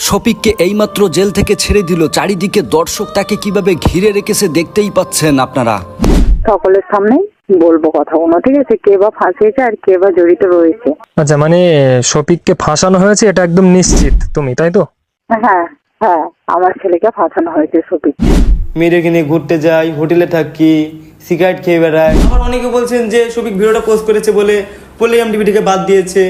শফিককে এইমাত্র জেল থেকে ছেড়ে দিল, চারিদিকে দর্শক তাকে কিভাবে ঘিরে রেখেছে দেখতেই পাচ্ছেন আপনারা। সকলের সামনে বলবো কথাগুলো, ঠিক আছে? কে বা ফাঁসিয়েছে আর কে বা জড়িত রয়েছে। আচ্ছা, মানে শফিককে ফাঁসানো হয়েছে এটা একদম নিশ্চিত তুমি, তাই তো? হ্যাঁ হ্যাঁ, আমার ছেলেকে ফাঁসানো হয়েছে শফিক। মেয়েদেরকে নিয়ে ঘুরতে যাই, হোটেলে থাকি, সিগারেট খেয়ে বেড়ায়। আবার অনেকে বলছেন যে শফিক ভিডিওটা পোস্ট করেছে বলে এমটিভি থেকে বাদ দিয়েছে।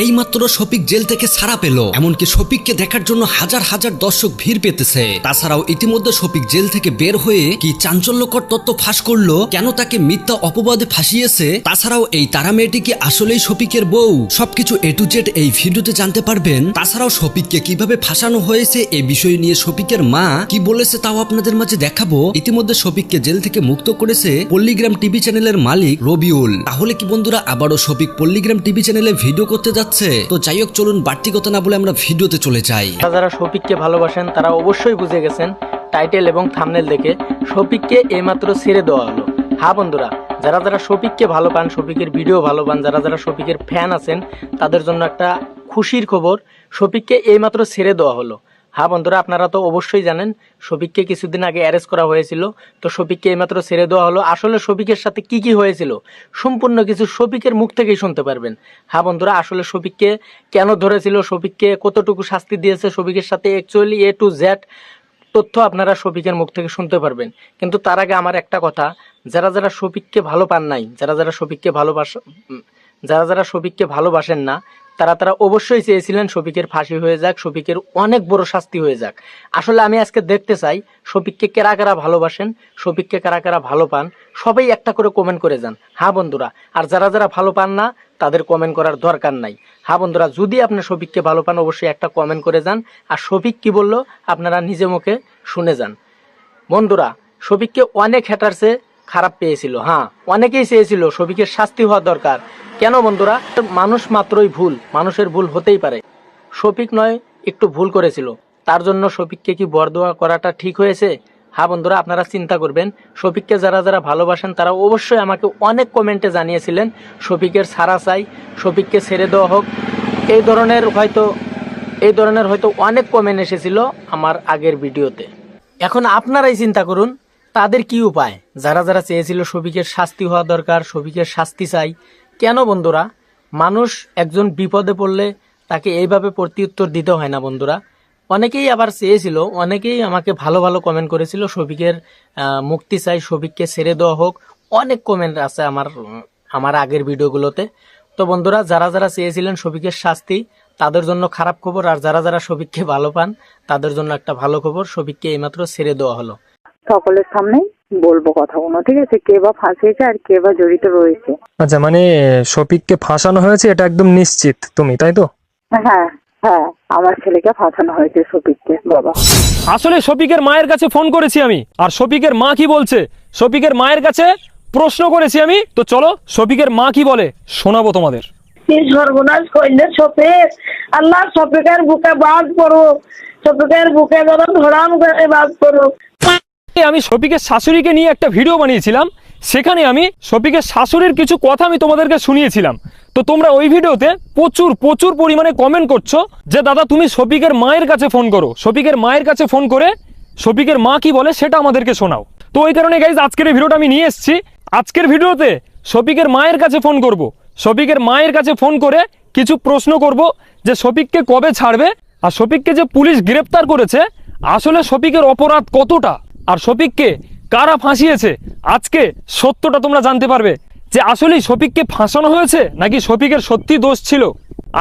এইমাত্র শফিক জেল থেকে ছাড়া পেল, এমনকি শফিককে দেখার জন্য হাজার হাজার দর্শক ভিড় পেতেছে। তাছাড়াও ইতিমধ্যে শফিক জেল থেকে বের হয়ে কি চাঞ্চল্যকর তথ্য ফাঁস করলো, কেন তাকে মিথ্যা অপবাদে ফাঁসিয়েছে, তাছাড়াও এই তারা মেয়েটি কি আসলেই শফিকের বউ, সবকিছু এ টু জেড এই ভিডিওতে জানতে পারবেন। তাছাড়াও শফিককে কিভাবে ফাঁসানো হয়েছে এই বিষয় নিয়ে শফিকের মা কি বলেছে তাও আপনাদের মাঝে দেখাবো। ইতিমধ্যে শফিককে জেল থেকে মুক্ত করেছে পল্লীগ্রাম টিভি চ্যানেলের মালিক রবিউল। তাহলে কি বন্ধুরা আবারও শফিক পল্লীগ্রাম টিভি চ্যানেলে ভিডিও করতে যাচ্ছে? তো যাই হোক, চলুন বাড়তি কথা না বলে আমরা ভিডিওতে চলে যাই। যারা শফিককে ভালোবাসেন তারা অবশ্যই বুঝে গেছেন টাইটেল এবং থাম্বনেল দেখে শফিককে এইমাত্র ছেড়ে দেওয়া হলো। হ্যাঁ বন্ধুরা, যারা যারা শফিককে ভালো পান, শফিকের ভিডিও ভালো পান, যারা যারা শফিকের ফ্যান আছেন তাদের জন্য একটা খুশির খবর, শফিককে এইমাত্র ছেড়ে দেওয়া হলো। হ্যাঁ বন্ধুরা, আপনারা তো অবশ্যই জানেন শফিককে কিছুদিন আগে অ্যারেস্ট করা হয়েছিল, তো শফিককে এইমাত্র ছেড়ে দেওয়া হলো। আসলে শফিকের সাথে কি কি হয়েছিল সম্পূর্ণ কিছু শফিকের মুখ থেকেই শুনতে পারবেন। হ্যাঁ বন্ধুরা, আসলে শফিককে কেন ধরেছিল, শফিককে কতটুকু শাস্তি দিয়েছে, শফিকের সাথে অ্যাকচুয়ালি এ টু জেড তথ্য আপনারা শফিকের মুখ থেকে শুনতে পারবেন। কিন্তু তার আগে আমার একটা কথা, যারা যারা শফিককে ভালো পান নাই, যারা যারা শফিককে ভালোবাসেন না, তারা অবশ্যই চেয়েছিলেন শফিকের ফাঁসি হয়ে যাক, শফিকের অনেক বড় শাস্তি হয়ে যাক। আসলে আমি আজকে দেখতে চাই শফিককে কারা কারা ভালোবাসেন, শফিককে কারা কারা ভালো পান, সবাই একটা করে কমেন্ট করে যান। হ্যাঁ বন্ধুরা, আর যারা যারা ভালো পান না তাদের কমেন্ট করার দরকার নাই। হ্যাঁ বন্ধুরা, যদি আপনি শফিককে ভালো পান অবশ্যই একটা কমেন্ট করে যান। আর শফিক কি বললো আপনারা নিজে মুখে শুনে যান। বন্ধুরা, শফিককে অনেক হ্যাটারসে খারাপ পেয়েছিল, হ্যাঁ অনেকেই চেয়েছিল শফিকের শাস্তি হওয়া দরকার। কেন বন্ধুরা? মানুষ মাত্রই ভুল, মানুষের ভুল হতেই পারে। শফিক নয় একটু ভুল করেছিল, তার জন্য শফিককে কি বরদোয়া করাটা ঠিক হয়েছে? হ্যাঁ বন্ধুরা, আপনারা চিন্তা করবেন। শফিককে যারা যারা ভালোবাসেন তারা অবশ্যই আমাকে অনেক কমেন্টে জানিয়েছিলেন শফিকের ছাড়া চাই, শফিককে ছেড়ে দেওয়া হোক, এই ধরনের হয়তো অনেক কমেন্ট এসেছিল আমার আগের ভিডিওতে। এখন আপনারাই চিন্তা করুন তাদের কি উপায়, যারা যারা চেয়েছিল শফিকের শাস্তি হওয়া দরকার, শফিকের শাস্তি চাই। কেন বন্ধুরা? মানুষ একজন বিপদে পড়লে তাকে এইভাবে প্রত্যুত্তর দিতে হয় না বন্ধুরা। অনেকেই আবার চেয়েছিল, অনেকেই আমাকে ভালো ভালো কমেন্ট করেছিল শফিকের মুক্তি চাই, শফিককে ছেড়ে দেওয়া হোক, অনেক কমেন্ট আছে আমার আগের ভিডিওগুলোতে। তো বন্ধুরা, যারা যারা চেয়েছিলেন শফিকের শাস্তি তাদের জন্য খারাপ খবর, আর যারা যারা শফিককে ভালো পান তাদের জন্য একটা ভালো খবর, শফিককে এইমাত্র ছেড়ে দেওয়া হলো। সকলের সামনে বলবো কথাগুলো, ঠিক আছে? কে বা ফাঁসিয়েছে আর কে বা জড়িত রয়েছে। আচ্ছা, মানে শফিককে ফাঁসানো হয়েছে এটা একদম নিশ্চিত তুমি, তাই তো? হ্যাঁ হ্যাঁ, আমার ছেলেকে ফাঁসানো হয়েছে শফিককে। বাবা, আসলে শফিকের মায়ের কাছে ফোন করেছি আমি, আর শফিকের মা কি বলছে শফিকের মায়ের কাছে প্রশ্ন করেছি আমি। তো চলো শফিকের মা কি বলে শোনাবো তোমাদের। সর্বনাশ করলে শফিক, আল্লাহ শফিকের বুকে বাদ করো, শফিকের বুকে যেন ধরাম করে বাদ করো। আমি শফিকের শাশুড়িকে নিয়ে একটা ভিডিও বানিয়েছিলাম, সেখানে আমি শফিকের শাশুড়ির কিছু কথা আমি তোমাদেরকে শুনিয়েছিলাম। তো তোমরা ওই ভিডিওতে প্রচুর পরিমাণে কমেন্ট করছো যে দাদা তুমি শফিকের মায়ের কাছে ফোন করো, শফিকের মায়ের কাছে ফোন করে শফিকের মা কি বলে সেটা আমাদেরকে শোনাও। তো ওই কারণে গাইজ আজকের এই ভিডিওটা আমি নিয়ে এসেছি। আজকের ভিডিওতে শফিকের মায়ের কাছে ফোন করব, শফিকের মায়ের কাছে ফোন করে কিছু প্রশ্ন করব যে শফিককে কবে ছাড়বে, আর শফিককে যে পুলিশ গ্রেপ্তার করেছে আসলে শফিকের অপরাধ কতটা, আর শফিককে কারা ফাঁসিয়েছে আজকে সত্যটা তোমরা জানতে পারবে যে আসলেই শফিককে ফাঁসানো হয়েছে নাকি শফিকের সত্যি দোষ ছিল।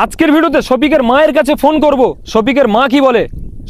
আজকের ভিডিওতে শফিকের মায়ের কাছে ফোন করব, শফিকের মা কি বলে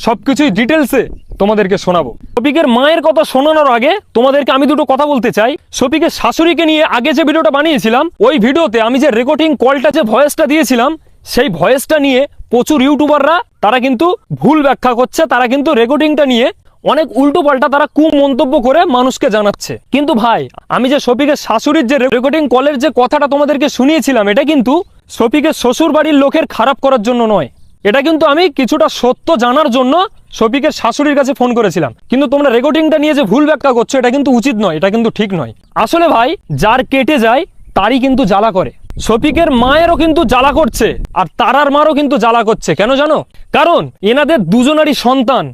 সবকিছুই ডিটেলসে তোমাদেরকে শোনাবো। শফিকের মায়ের কথা শোনানোর আগে তোমাদেরকে আমি দুটো কথা বলতে চাই। শফিকের শাশুড়িকে নিয়ে আগে যে ভিডিওটা বানিয়েছিলাম ওই ভিডিওতে আমি যে রেকর্ডিং কলটা যে ভয়েসটা দিয়েছিলাম সেই ভয়েসটা নিয়ে প্রচুর ইউটিউবাররা তারা কিন্তু ভুল ব্যাখ্যা করছে, তারা কিন্তু রেকর্ডিংটা নিয়ে অনেক উল্টো পাল্টা তারা কুমন্তব্য করে মানুষকে জানাচ্ছে। কিন্তু ভাই, আমি যে শফিকের শাশুড়ির যে রেকর্ডিং কলের যে কথাটা তোমাদেরকে শুনিয়েছিলাম এটা কিন্তু শফিকের শ্বশুর বাড়ির লোকের খারাপ করার জন্য নয়, এটা কিন্তু আমি কিছুটা সত্য জানার জন্য শফিকের শাশুড়ির কাছে ফোন করেছিলাম। কিন্তু তোমরা রেকর্ডিংটা নিয়ে যে ভুল ব্যাখ্যা করছো এটা কিন্তু উচিত নয়, এটা কিন্তু ঠিক নয়। আসলে ভাই, যার কেটে যায় তারই কিন্তু জ্বালা করে। শফিকের মায়েরও কিন্তু জ্বালা করছে আর তারার মারও কিন্তু জ্বালা করছে। কেন জানো? কারণ এনাদের দুজনারই সন্তান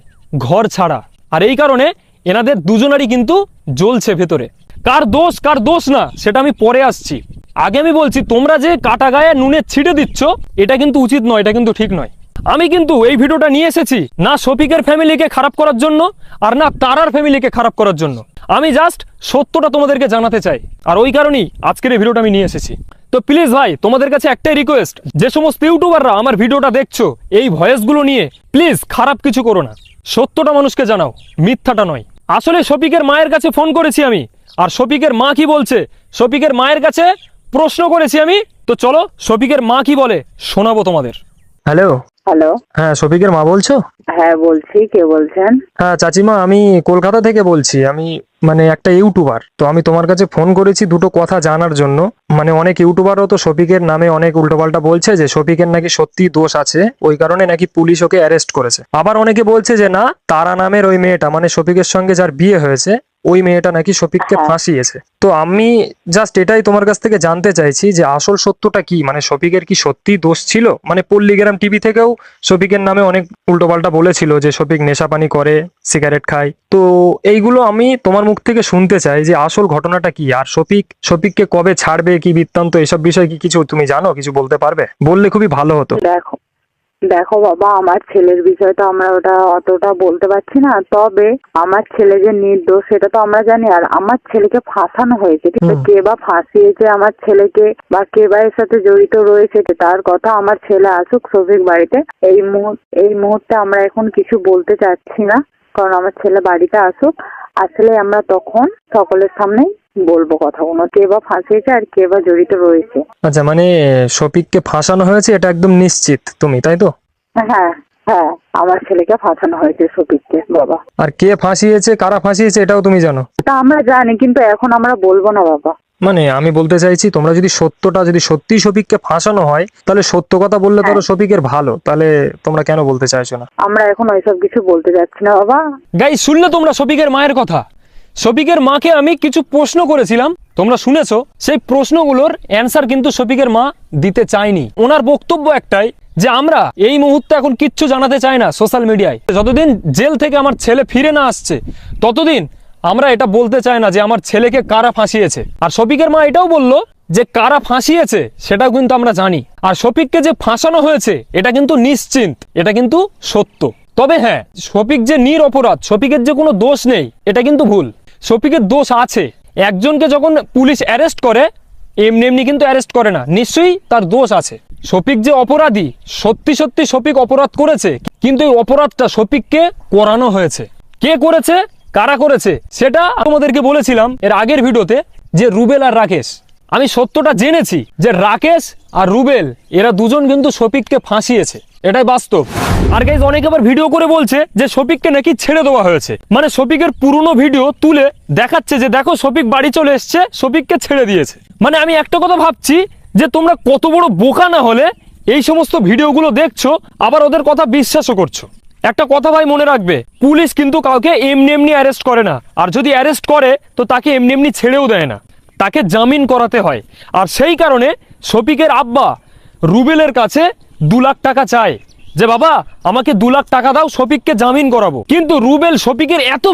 ঘর ছাড়া, আর এই কারণে এনাদের দুজনারই কিন্তু জ্বলছে ভেতরে। কার দোষ না সেটা আমি পরে আসছি। আগে আমি বলছি, তোমরা যে কাটা গায়ে নুনে ছিটে দিচ্ছ এটা কিন্তু উচিত নয়, এটা কিন্তু ঠিক নয়। আমি কিন্তু এই ভিডিওটা নিয়ে এসেছি না শফিকের ফ্যামিলিকে খারাপ করার জন্য আর না তারার ফ্যামিলিকে খারাপ করার জন্য। আমি জাস্ট সত্যটা তোমাদেরকে জানাতে চাই, আর ওই কারণেই আজকের এই ভিডিওটা আমি নিয়ে এসেছি। তো প্লিজ ভাই, তোমাদের কাছে একটাই রিকোয়েস্ট, যে সমস্ত ইউটিউবাররা আমার ভিডিওটা দেখছো এই ভয়েসগুলো নিয়ে, প্লিজ খারাপ কিছু করো না, সত্যটা মানুষকে জানাও, মিথ্যাটা নয়। আসলে শফিকের মায়ের কাছে ফোন করেছি আমি, আর শফিকের মা কি বলছে শফিকের মায়ের কাছে প্রশ্ন করেছি আমি। তো চলো শফিকের মা কি বলে শোনাবো তোমাদের। হ্যালো, হ্যালো, হ্যাঁ শফিকের মা বলছো? হ্যাঁ বলছি, কে বলছেন? হ্যাঁ চাচিমা, আমি কলকাতা থেকে বলছি। আমি মানে একটা ইউটিউবার, তো আমি তোমার কাছে ফোন করেছি দুটো কথা জানার জন্য। মানে অনেক ইউটিউবারও তো শফিকের নামে অনেক উল্টোপাল্টা বলছে যে শফিকের নাকি সত্যি দোষ আছে, ওই কারণে নাকি পুলিশ ওকে অ্যারেস্ট করেছে। আবার অনেকে বলছে যে না, তারা নামের ওই মেয়েটা মানে শফিকের সঙ্গে যার বিয়ে হয়েছে ওই মেয়েটা নাকি শফিককে ফাঁসিয়েছে। তো আমি জাস্ট এটাই তোমার কাছ থেকে জানতে চাইছি যে আসল সত্যটা কি, মানে শফিকের কি সত্যি দোষ ছিল? মানে পল্লীগ্রাম টিভি থেকেও শফিকের নামে অনেক উল্টোপাল্টা বলেছিল যে শফিক নেশাপানি করে, সিগারেট খায়। তো এইগুলো আমি তোমার মুখ থেকে শুনতে চাই যে আসল ঘটনাটা কি, আর শফিককে কবে ছাড়বে, কি বৃত্তান্ত, এসব বিষয়ে কি কিছু তুমি জানো? কিছু বলতে পারবে? বললে খুবই ভালো হতো। দেখো বাবা, আমার ছেলের বিষয়টা আমরা অতটা বলতে পারছি না, তবে আমার ছেলে যে নির্দোষ সেটা তো আমরা জানি। আর আমার ছেলেকে ফাঁসানো হয়েছে, কিন্তু কে বা ফাঁসিয়েছে আমার ছেলেকে বা কে বা এর সাথে জড়িত রয়েছে তার কথা আমার ছেলে আসুক শফিক বাড়িতে। এই মুহূর্তে আমরা এখন কিছু বলতে চাচ্ছি না, কারণ আমার ছেলে বাড়িতে আসুক, আসলে আমরা তখন সকলের সামনেই বলবো কথাগুলো, কে বা ফাঁসিয়েছে আর কে বা জড়িত রয়েছে। আচ্ছা, মানে শফিককে ফাঁসানো হয়েছে এটা একদম নিশ্চিত তুমি, তাই তো? হ্যাঁ হ্যাঁ, আমার ছেলেকে ফাঁসানো হয়েছে শফিককে বাবা। আর কে ফাঁসিয়েছে, কারা ফাঁসিয়েছে এটাও তুমি জানো? তা আমরা জানি, কিন্তু এখন আমরা বলবো না বাবা। মানে আমি বলতে চাইছি, তোমরা যদি সত্যি শফিককে ফাঁসানো হয় তাহলে সত্য কথা বললে ধরো শফিকের ভালো, তাহলে তোমরা কেন বলতে চাইছো না? আমরা এখন ওইসব কিছু বলতে যাচ্ছি না বাবা। গাইস, শুনলে তোমরা শফিকের মায়ের কথা? শফিকের মাকে আমি কিছু প্রশ্ন করেছিলাম, তোমরা শুনেছো। সেই প্রশ্নগুলোর অ্যান্সার কিন্তু শফিকের মা দিতে চায়নি। ওনার বক্তব্য একটাই, যে আমরা এই মুহূর্তে এখন কিচ্ছু জানাতে চাই না সোশ্যাল মিডিয়ায়। যতদিন জেল থেকে আমার ছেলে ফিরে না আসছে ততদিন আমরা এটা বলতে চাই না যে আমার ছেলেকে কারা ফাঁসিয়েছে। আর শফিকের মা এটাও বললো যে কারা ফাঁসিয়েছে সেটাও কিন্তু আমরা জানি, আর শফিককে যে ফাঁসানো হয়েছে এটা কিন্তু নিশ্চিন্ত, এটা কিন্তু সত্য। তবে হ্যাঁ, শফিক যে নিরপরাধ, শফিকের যে কোনো দোষ নেই, এটা কিন্তু ভুল। শফিকের দোষ আছে। একজনকে যখন পুলিশ অ্যারেস্ট করে এমনি এমনি কিন্তু অ্যারেস্ট করে না, নিশ্চয়ই তার দোষ আছে। শফিক যে অপরাধী, সত্যি শফিক অপরাধ করেছে, কিন্তু এই অপরাধটা শফিককে করানো হয়েছে। কে করেছে, কারা করেছে সেটা তোমাদেরকে বলেছিলাম এর আগের ভিডিওতে, যে রুবেল আর রাকেশ। আমি সত্যটা জেনেছি যে রাকেশ আর রুবেল এরা দুজন কিন্তু শফিককে ফাঁসিয়েছে, এটাই বাস্তব। আর গাইজ, অনেকে আবার ভিডিও করে বলছে যে শফিককে নাকি ছেড়ে দেওয়া হয়েছে, মানে শফিকের পুরনো ভিডিও তুলে দেখাচ্ছে যে দেখো শফিক বাড়ি চলে এসছে, শফিককে ছেড়ে দিয়েছে। মানে আমি একটা কথা ভাবছি যে তোমরা কত বড় বোকা না হলে এই সমস্ত ভিডিওগুলো দেখছো, আবার ওদের কথা বিশ্বাসও করছো। একটা কথা ভাই মনে রাখবে, পুলিশ কিন্তু কাউকে এমনি এমনি অ্যারেস্ট করে না, আর যদি অ্যারেস্ট করে তো তাকে এমনি এমনি ছেড়েও দেয় না, তাকে জামিন করাতে হয়। আর সেই কারণে শফিকের আব্বা রুবেলের কাছে 2 লাখ টাকা চায় যে বাবা আমাকে 2 লাখ টাকা দাও, শফিককে জামিন করাবো। কিন্তু রুবেল শফিকের এত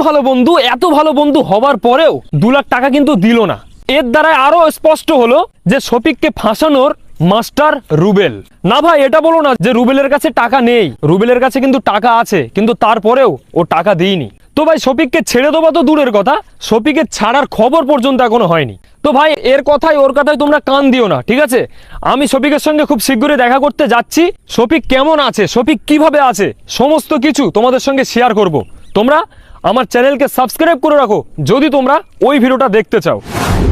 ভালো বন্ধু হবার পরেও 2 লাখ টাকা কিন্তু দিল না। এর দ্বারা আরো স্পষ্ট হলো যে শফিককে ফাঁসানোর মাস্টার রুবেল। না ভাই, এটা বলো না যে রুবেলের কাছে টাকা নেই, রুবেলের কাছে কিন্তু টাকা আছে, কিন্তু তারপরেও ও টাকা দেয়নি। তো ভাই শফিককে ছেড়ে দেবো তো দূরের কথা, শফিকের ছাড়ার খবর পর্যন্ত এখনো হয়নি। তো ভাই এর কথাই ওর কথাই তোমরা কান দিও না, ঠিক আছে? আমি শফিকের সঙ্গে খুব শীঘ্রই দেখা করতে যাচ্ছি। শফিক কেমন আছে, শফিক কিভাবে আছে, সমস্ত কিছু তোমাদের সঙ্গে শেয়ার করব। তোমরা আমার চ্যানেলকে সাবস্ক্রাইব করে রাখো যদি তোমরা ওই ভিডিওটা দেখতে চাও।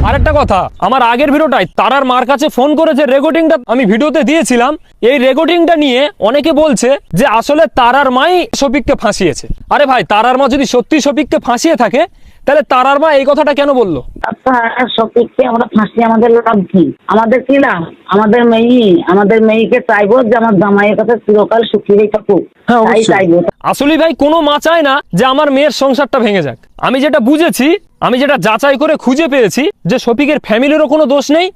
আরেকটা কথা, আমার আগের ভিডিওটায় তারার মার কাছে ফোন করে যে রেকর্ডিংটা আমি ভিডিওতে দিয়েছিলাম, এই রেকর্ডিংটা নিয়ে অনেকে বলছে যে আসলে তারার মাই শফিককে ফাঁসিয়েছে। আরে ভাই, তারার মা যদি সত্যি শফিককে ফাঁসিয়ে থাকে তাহলে তারার মা এই কথাটা কেন বললো? আচ্ছা, শফিককে আমরা ফাঁসি আমাদের লাভ কি? আমাদের কি লাভ? আমাদের মেয়েকে চাইবো যে আমার জামাইয়ের কাছে চিরকাল সুখী হয়ে থাকুক, হ্যাঁ, তাই অবশ্যই। চাইবো। আসলে ভাই কোনো মা চায় না যে আমার মেয়ের সংসারটা ভেঙে যাক। আমি যেটা বুঝেছি, আমি যেটা যাচাই করে খুঁজে পেয়েছি, যে শফিকের ফ্যামিলিরও কোনো দোষ নেই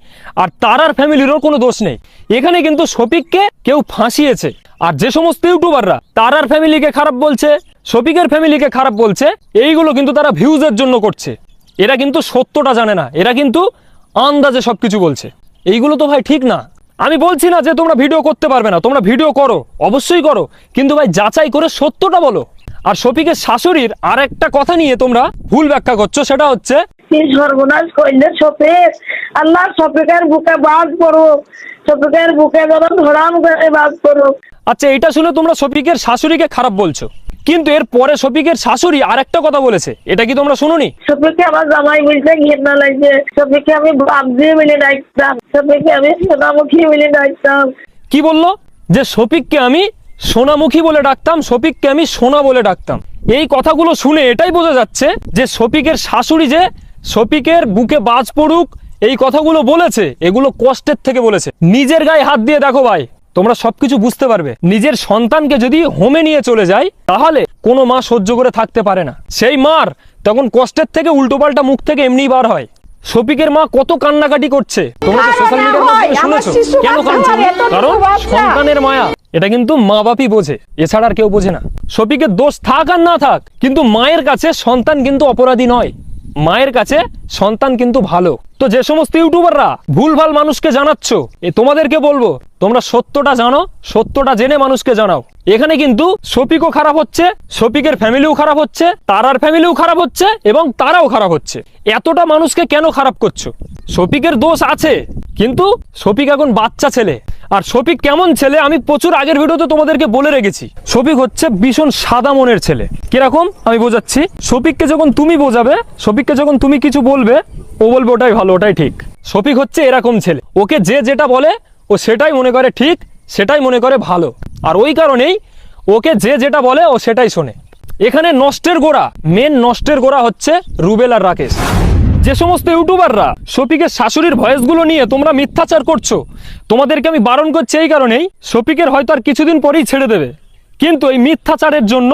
আর তারার ফ্যামিলিরও কোনো দোষ নেই। এখানে কিন্তু শফিককে কেউ ফাঁসিয়েছে। আর যে সমস্ত ইউটিউবাররা তারার ফ্যামিলিকে খারাপ বলছে, শফিকের ফ্যামিলিকে খারাপ বলছে, এইগুলো কিন্তু তারা ভিউজের জন্য করছে। এরা কিন্তু সত্যটা জানে না, এরা কিন্তু আন্দাজে সবকিছু বলছে। এইগুলো তো ভাই ঠিক না। আমি বলছি না যে তোমরা ভিডিও করতে পারবে না, তোমরা ভিডিও করো, অবশ্যই করো, কিন্তু ভাই যাচাই করে সত্যটা বলো। আর শফিকের শাশুড়ির আর একটা কথা নিয়ে তোমরা ভুল ব্যাখ্যা করছো, সেটা হচ্ছে কি সর্বনাশ করলে শফিক! আল্লাহ শফিকের বুকে বাদ পড়ো, শফিকের বুকে যেন ধরাম করে বাদ পড়ো। আচ্ছা, এটা শুনে তোমরা শফিকের শাশুড়িকে খারাপ বলছো, কিন্তু এর পরে শফিকের শাশুড়ি আর একটা কথা বলেছে, এটা কি তোমরা শুনোনি? শফিককে আমার জামাই বুঝতে ঘৃণা লাগছে, শফিককে আমি বাপ দিয়ে মিলে ডাকতাম, শফিককে আমি সোনামুখী মিলে ডাকতাম। কি বললো? যে শফিককে আমি সোনামুখী বলে ডাকতাম, শফিককে আমি সোনা বলে ডাকতাম। এই কথাগুলো শুনে এটাই বোঝা যাচ্ছে যে শফিকের শাশুড়ি যে শফিকের বুকে বাজ পড়ুক এই কথাগুলো বলেছে, এগুলো কষ্টের থেকে বলেছে। নিজের গায়ে হাত দিয়ে দেখো ভাই, তোমরা সবকিছু বুঝতে পারবে। নিজের সন্তানকে যদি হোমে নিয়ে চলে যায়, তাহলে কোনো মা সহ্য করে থাকতে পারে না। সেই মার তখন কষ্টের থেকে উল্টোপাল্টা মুখ থেকে এমনি বার হয়। শফিকের মা কত কান্নাকাটি করছে, তোমরা তো সোশ্যাল মিডিয়ার মাধ্যমে শুনেছো। কেন কাঁদছে? কারণ সন্তানের মায়া, এটা কিন্তু মা বাপই বোঝে, এছাড়া আর কেউ বোঝে না। শফিকের দোষ থাক আর না থাক, কিন্তু মায়ের কাছে সন্তান কিন্তু অপরাধী নয়, মায়ের কাছে সন্তান কিন্তু ভালো। তো যে সমস্ত ইউটিউবাররা ভুলভাল মানুষকে জানাচ্ছ, তোমাদেরকে বলবো, তোমরা সত্যটা জানো, সত্যটা জেনে মানুষকে জানাও। এখানে কিন্তু শফিকও খারাপ হচ্ছে, শফিকের ফ্যামিলিও খারাপ হচ্ছে, তারার ফ্যামিলিও খারাপ হচ্ছে, এবং তারাও খারাপ হচ্ছে। এতটা মানুষকে কেন খারাপ করছো? শফিকের দোষ আছে, কিন্তু শফিক এখন বাচ্চা ছেলে। আর শফিক কেমন ছেলে আমি প্রচুর আগের ভিডিওতে তোমাদেরকে বলে রেখেছি। শফিক হচ্ছে ভীষণ সাদা মনের ছেলে। কিরকম আমি বোঝাচ্ছি। শফিককে যখন তুমি বোঝাবে, শফিককে যখন তুমি কিছু বলবে, ও বলবে ওটাই ভালো, ওটাই ঠিক। শফিক হচ্ছে এরকম ছেলে, ওকে যে যেটা বলে ও সেটাই মনে করে ঠিক, সেটাই মনে করে ভালো। আর ওই কারণেই ওকে যে যেটা বলে ও সেটাই শোনে। এখানে নষ্টের গোড়া, মেন নষ্টের গোড়া হচ্ছে রুবেল আর রাকেশ। যে সমস্ত ইউটিউবাররা শফিকের শাশুড়ির ভয়েসগুলো নিয়ে তোমরা মিথ্যাচার করছো, তোমাদেরকে আমি বারণ করছি এই কারণেই, শফিকের হয়তো আর কিছুদিন পরেই ছেড়ে দেবে, কিন্তু এই মিথ্যাচারের জন্য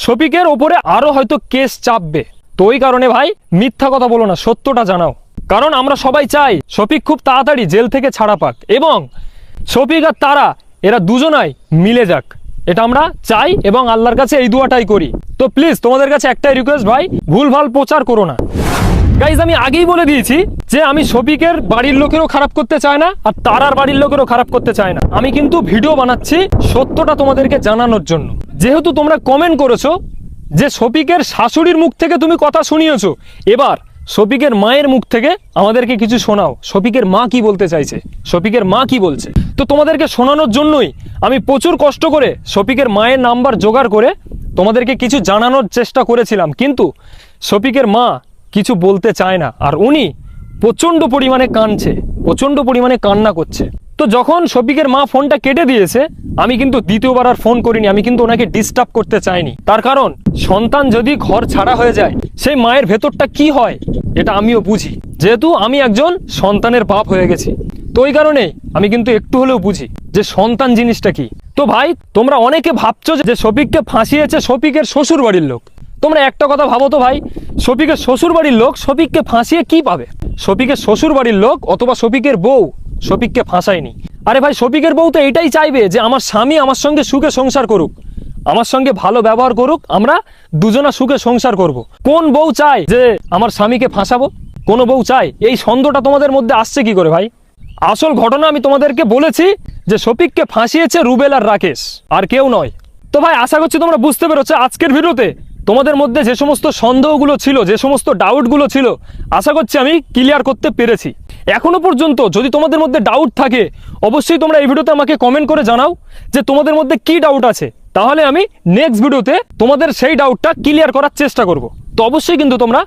শফিকের ওপরে আরো হয়তো কেস চাপবে। তো ওই কারণে ভাই মিথ্যা কথা বলো না, সত্যটা জানাও। কারণ আমরা সবাই চাই শফিক খুব তাড়াতাড়ি জেল থেকে ছাড়া পাক, এবং শফিক আর তারা এরা দুজনাই মিলে যাক, এটা আমরা চাই এবং আল্লাহর কাছে এই দোয়াটাই করি। তো প্লিজ তোমাদের কাছে একটাই রিকোয়েস্ট ভাই, ভুলভাল প্রচার করো না। গাইজ, আমি আগেই বলে দিয়েছি যে আমি শফিকের বাড়ির লোকেরও খারাপ করতে চাই না, আর তারার বাড়ির লোকেরও খারাপ করতে চাই না। আমি কিন্তু ভিডিও বানাচ্ছি সত্যটা তোমাদেরকে জানানোর জন্য। যেহেতু তোমরা কমেন্ট করেছো যে শফিকের শাশুড়ির মুখ থেকে তুমি কথা শুনিয়েছো, এবার শফিকের মায়ের মুখ থেকে আমাদেরকে কিছু শোনাও। শফিকের মা কি বলতে চাইছে, শফিকের মা কি বলছে। তো তোমাদেরকে শোনানোর জন্যই আমি প্রচুর কষ্ট করে শফিকের মায়ের নাম্বার জোগাড় করে তোমাদেরকে কিছু জানানোর চেষ্টা করেছিলাম, কিন্তু শফিকের মা কিছু বলতে চায় না। আর উনি প্রচন্ড পরিমাণে কাঁদছে, প্রচন্ড পরিমাণে কান্না করছে। তো যখন শফিকের মা ফোনটা কেটে দিয়েছে, আমি কিন্তু দ্বিতীয়বার আর ফোন করিনি, আমি কিন্তু ওনাকে ডিস্টার্ব করতে চাইনি। তার কারণ সন্তান যদি ঘর ছাড়া হয়ে যায়, সেই মায়ের ভেতরটা কি হয় এটা আমিও বুঝি, যেহেতু আমি একজন সন্তানের বাপ হয়ে গেছি। তো ওই কারণে আমি কিন্তু একটু হলেও বুঝি যে সন্তান জিনিসটা কি। তো ভাই, তোমরা অনেকে ভাবছো যে শফিককে ফাঁসিয়েছে শফিকের শ্বশুর বাড়ির লোক। তোমরা একটা কথা ভাবো তো ভাই, শফিকের শ্বশুর বাড়ির লোক শফিককে ফাঁসিয়ে কি পাবে? শফিকের শ্বশুর বাড়ির লোক অথবা শফিকের বউ শফিককে ফাঁসায়নি। আরে ভাই, শফিকের বউ তো এটাই চাইবে যে আমার স্বামী আমার সঙ্গে সুখে সংসার করুক, আমার সঙ্গে ভালো ব্যবহার করুক, আমরা দুজনা সুখে সংসার করব। কোন বউ চায় যে আমার স্বামীকে ফাঁসাবো? কোনো বউ চায়? এই সন্দেহটা তোমাদের মধ্যে আসছে কি করে ভাই? আসল ঘটনা আমি তোমাদেরকে বলেছি যে শফিককে ফাঁসিয়েছে রুবেল আর রাকেশ, আর কেউ নয়। তো ভাই, আশা করছি তোমরা বুঝতে পেরেছো আজকের ভিডিওতে তোমাদের মধ্যে যে সমস্ত সন্দেহগুলো ছিল, যে সমস্ত ডাউটগুলো ছিল, আশা করছি আমি ক্লিয়ার করতে পেরেছি। এখনো পর্যন্ত যদি তোমাদের মধ্যে ডাউট থাকে, অবশ্যই তোমরা এই ভিডিওতে আমাকে কমেন্ট করে জানাও যে তোমাদের মধ্যে কি ডাউট আছে, তাহলে আমি নেক্সট ভিডিওতে তোমাদের সেই ডাউটটা ক্লিয়ার করার চেষ্টা করব। তো অবশ্যই কিন্তু তোমরা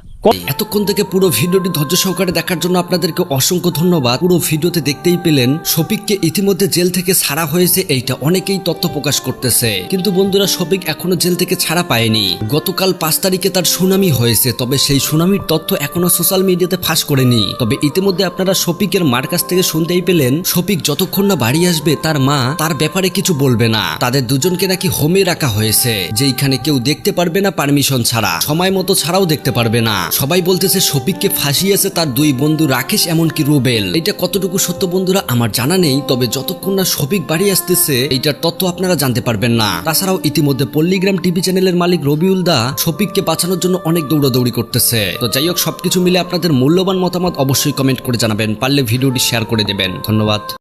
এতক্ষণ থেকে পুরো ভিডিওটি ধৈর্য সহকারে দেখার জন্য আপনাদেরকে অসংখ্য ধন্যবাদ। পুরো ভিডিওতে দেখতেই পেলেন শফিককে ইতিমধ্যে জেল থেকে ছাড়া হয়েছে, এইটা অনেকেই তথ্য প্রকাশ করতেছে। কিন্তু বন্ধুরা, শফিক এখনো জেল থেকে ছাড়া পায়নি। গতকাল 5 তারিখে তার সুনামি হয়েছে, তবে সেই সুনামির তথ্য এখনো সোশ্যাল মিডিয়াতে ফাঁস করেনি। তবে ইতিমধ্যে আপনারা শফিকের মার কাছ থেকে শুনতেই পেলেন শফিক যতক্ষণ না বাড়ি আসবে তার মা তার ব্যাপারে কিছু বলবে না। তাদের দুজনকে নাকি হোমে রাখা হয়েছে, যেখানে কেউ দেখতে পারবে না পারমিশন ছাড়া, সময় মতো ছাড়াও দেখতে পারবে না। সবাই বলতেছে শফিককে ফাঁসিয়েছে তার 2 বন্ধু রাকেশ এমনকি রুবেল। এটা কতটুকু সত্য বন্ধুরা আমার জানা নেই, তবে যতক্ষণ না শফিক বাড়ি আসতেছে এইটার তথ্য আপনারা জানতে পারবেন না। তাছাড়াও ইতিমধ্যে পল্লীগ্রাম টিভি চ্যানেলের মালিক রবিউল দা শফিককে বাঁচানোর জন্য অনেক দৌড়াদৌড়ি করতেছে। তো যাই হোক, সবকিছু মিলে আপনাদের মূল্যবান মতামত অবশ্যই কমেন্ট করে জানাবেন, পারলে ভিডিওটি শেয়ার করে দেবেন। ধন্যবাদ।